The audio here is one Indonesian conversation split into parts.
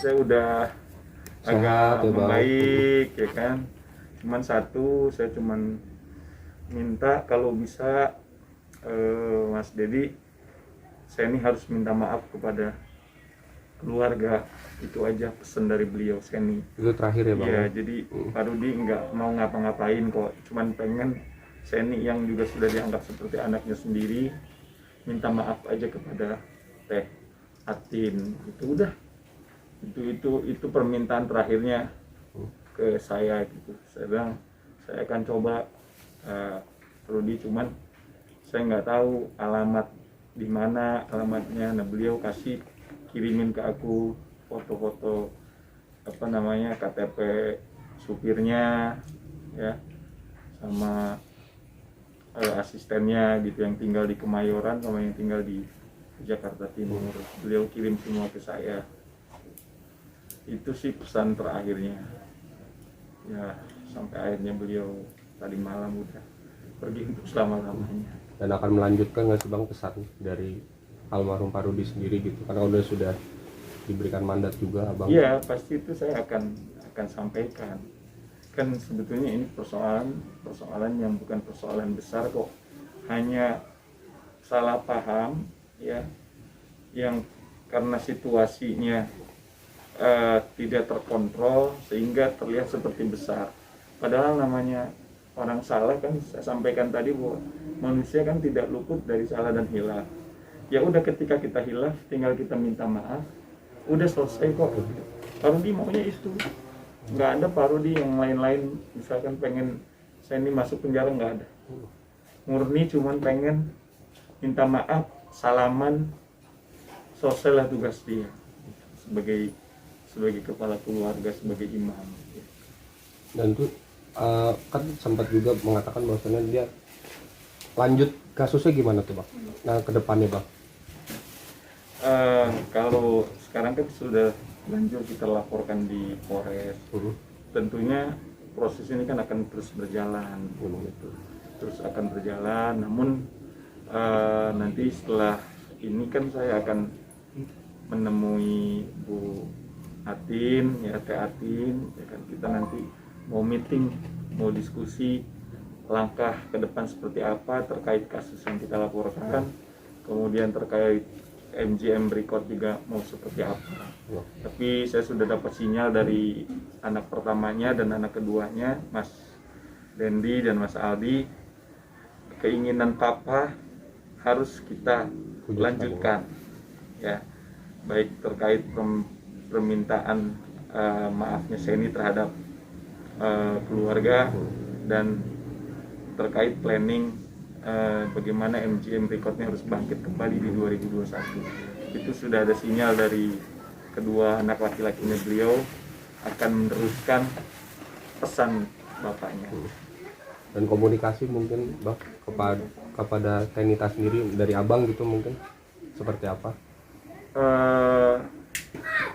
saya udah Sehat agak ya, Bang. membaik ya kan. Cuman satu, saya cuman minta kalau bisa Mas Dedi, saya ini harus minta maaf kepada keluarga. Itu aja pesan dari beliau, Seni. Itu terakhir ya, Bang. Iya, jadi Pak Rudi nggak mau ngapa-ngapain kok, cuman pengen Seni yang juga sudah dianggap seperti anaknya sendiri minta maaf aja kepada Teh Atin. Itu udah, itu permintaan terakhirnya ke saya gitu. Saya bilang saya akan coba Rudi, cuman saya nggak tahu alamat di mana alamatnya. Nah, beliau kasih kirimin ke aku foto-foto apa namanya KTP supirnya ya, sama asistennya gitu yang tinggal di Kemayoran sama yang tinggal di Jakarta Timur. Beliau kirim semua ke saya. Itu sih pesan terakhirnya ya, sampai akhirnya beliau tadi malam udah pergi untuk selama-lamanya. Dan akan melanjutkan nggak sih, Bang, pesan dari almarhum Pak Rudi sendiri gitu, karena udah sudah diberikan mandat juga, Abang? Iya, pasti itu saya akan sampaikan. Kan sebetulnya ini persoalan yang bukan persoalan besar kok, hanya salah paham ya, yang karena situasinya tidak terkontrol sehingga terlihat seperti besar. Padahal namanya orang salah kan, saya sampaikan tadi bahwa manusia kan tidak luput dari salah dan hilaf. Ya udah, ketika kita hilaf tinggal kita minta maaf, udah selesai kok. Pak Rudi maunya itu, nggak ada Pak Rudi yang lain-lain misalkan pengen saya ini masuk penjara, nggak ada. Murni cuman pengen minta maaf, salaman, selesailah tugas dia sebagai kepala keluarga, sebagai imam. Dan itu kan sempat juga mengatakan bahwasannya dia lanjut kasusnya gimana tuh, Bang? Nah, ke depannya, Bang? Kalau sekarang kan sudah lanjut kita laporkan di Polres. Tentunya proses ini kan akan terus berjalan, gitu. Terus akan berjalan. Namun nanti setelah ini kan saya akan menemui Bu Atin, ya Teh Atin, ya kan, kita nanti mau meeting, mau diskusi langkah ke depan seperti apa terkait kasus yang kita laporkan, kemudian terkait MGM Record juga mau seperti apa. Tapi saya sudah dapat sinyal dari anak pertamanya dan anak keduanya, Mas Dendi dan Mas Aldi, keinginan Papa harus kita lanjutkan, ya, baik terkait permintaan maafnya Seni terhadap keluarga dan terkait planning bagaimana MGM Recordnya harus bangkit kembali di 2021. Itu sudah ada sinyal dari kedua anak laki-lakinya beliau akan meneruskan pesan bapaknya. Dan komunikasi mungkin, Bang, kepada Tenita sendiri dari Abang gitu mungkin seperti apa?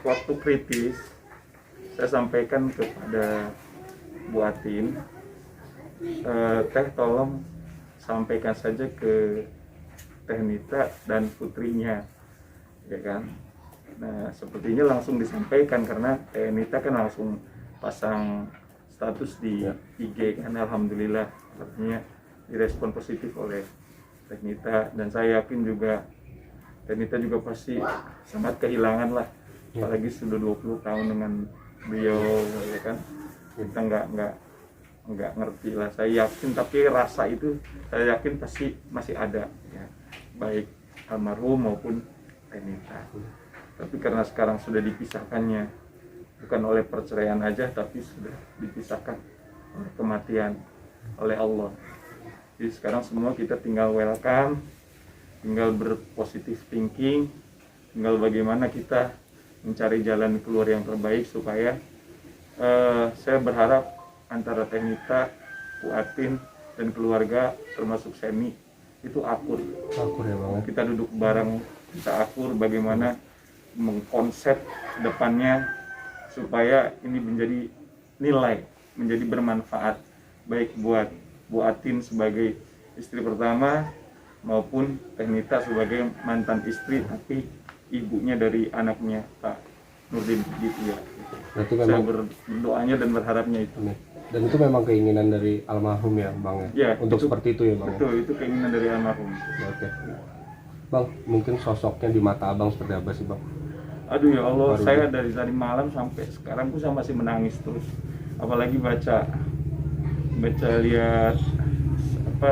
Waktu kritis saya sampaikan kepada Bu Atin, Teh tolong sampaikan saja ke Teh Nita dan putrinya, ya kan. Nah, sepertinya langsung disampaikan karena Teh Nita kan langsung pasang status di IG kan, alhamdulillah, artinya direspon positif oleh Teh Nita. Dan saya yakin juga Teh Nita juga pasti sangat kehilangan lah, apalagi sudah 20 tahun dengan beliau, ya kan. Kita nggak ngerti lah, saya yakin, tapi rasa itu saya yakin pasti masih ada ya, baik almarhum maupun Tenita. Tapi karena sekarang sudah dipisahkannya, bukan oleh perceraian aja, tapi sudah dipisahkan oleh kematian, oleh Allah. Jadi sekarang semua kita tinggal welcome, tinggal berpositif thinking, tinggal bagaimana kita mencari jalan keluar yang terbaik supaya saya berharap antara Tenita, Bu Atin, dan keluarga termasuk Seni itu akur ya, Bang. Kita duduk bareng, kita akur bagaimana mengkonsep depannya supaya ini menjadi nilai, menjadi bermanfaat baik buat Bu Atin sebagai istri pertama maupun Tenita sebagai mantan istri tapi ibunya dari anaknya Pak Nurdin gitu ya. Berarti Saya memang berdoanya dan berharapnya itu. dan itu memang keinginan dari almarhum ya bang ya, Ya, untuk itu- seperti itu ya bang. Betul, itu keinginan dari almarhum. Oke bang, mungkin sosoknya di mata abang seperti apa sih bang? Aduh ya Allah, Baru saya dari tadi malam sampai sekarang tuh saya masih menangis terus. Apalagi baca lihat apa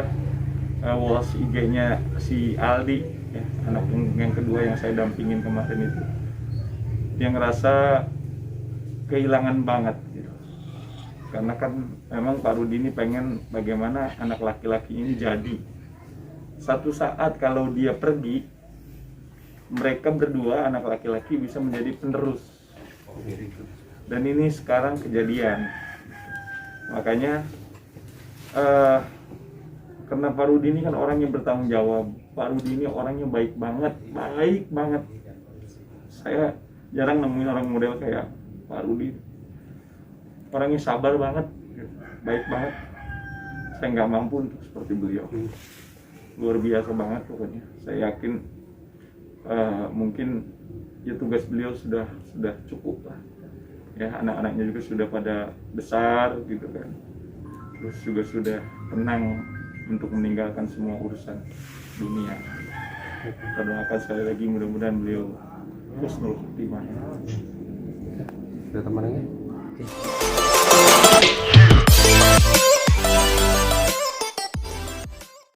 walls IG-nya si Aldi ya, anak yang kedua yang saya dampingin kemarin itu. Dia ngerasa kehilangan banget gitu. Karena kan memang Pak Rudi ini pengen bagaimana anak laki-laki ini jadi. Satu saat kalau dia pergi, mereka berdua anak laki-laki bisa menjadi penerus. Dan ini sekarang kejadian. Makanya karena Pak Rudi ini kan orang yang bertanggung jawab. Pak Rudi ini orangnya baik banget. Saya jarang nemuin orang model kayak Pak Rudi. Orangnya sabar banget, baik banget. Saya nggak mampu untuk seperti beliau. Luar biasa banget pokoknya. Saya yakin mungkin ya tugas beliau sudah cukup lah. Ya anak-anaknya juga sudah pada besar gitu kan. Terus juga sudah tenang untuk meninggalkan semua urusan dunia. Kita doakan sekali lagi mudah-mudahan beliau husnul khotimah. Ada temannya? Oke.